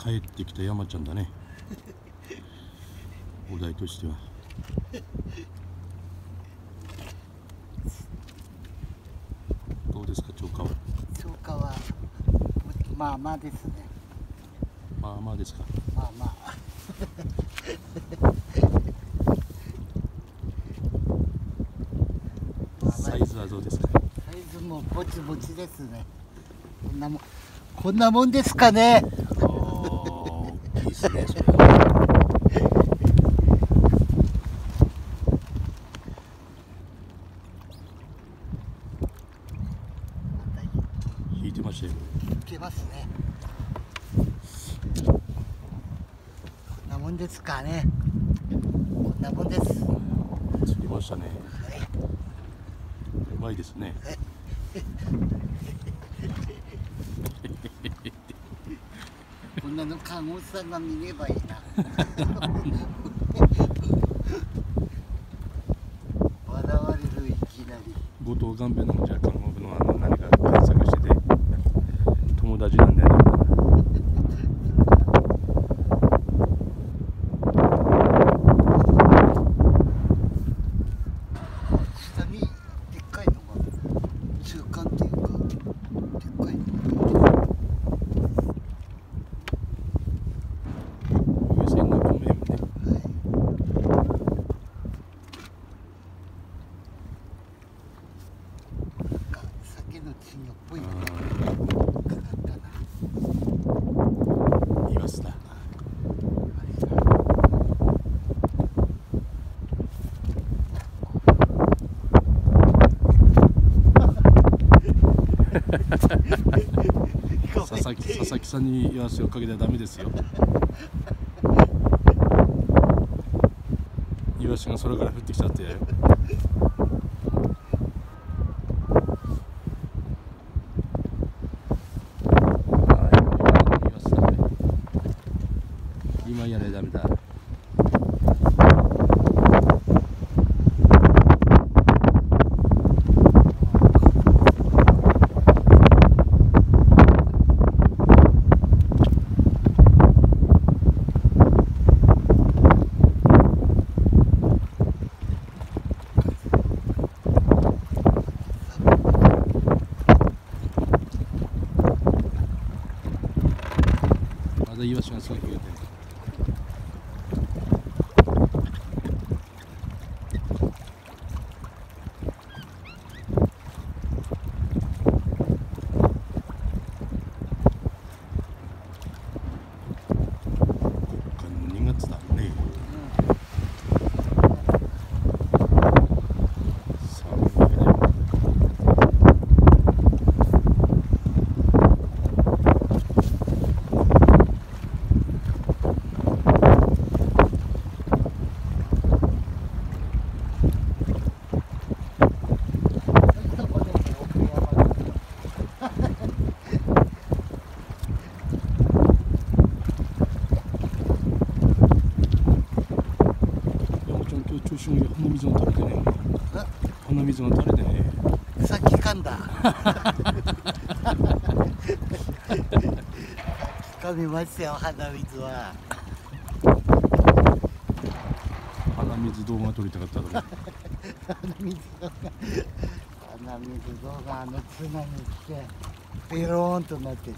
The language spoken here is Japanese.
帰ってきた山ちゃんだね。お題としては。どうですか、超過は。超過はまあまあですね。まあまあですか。まあまあ。サイズはどうですか。サイズもぼちぼちですね。こんなもんですかね。大きいですね、それ。引いてましたよ。いけますね。こんなもんですかね。こんなもんです。釣りましたね。うまいですね。こんなの看護師さんが見ればいいな。笑われる、いきなり。後藤岩兵衛のじゃあ韓国の何か検索してて友達なんだよね。下にでっかいのが中間っていうか、でっかいの上線がごめんね。酒の稚魚っぽいのがかかったな。イワシだ。佐々木さんにイワシをかけてはダメですよ。イワシが空から降ってきちゃって。今やれダメだ。まだイワシがすごい増えてる。2月だね。中心に鼻水が垂れてね。鼻水が垂れてね。さっき噛んだ。噛みましたよ、鼻水は。鼻水動画撮りたかったのに。鼻水動画、綱に来て、ペローンとなってね。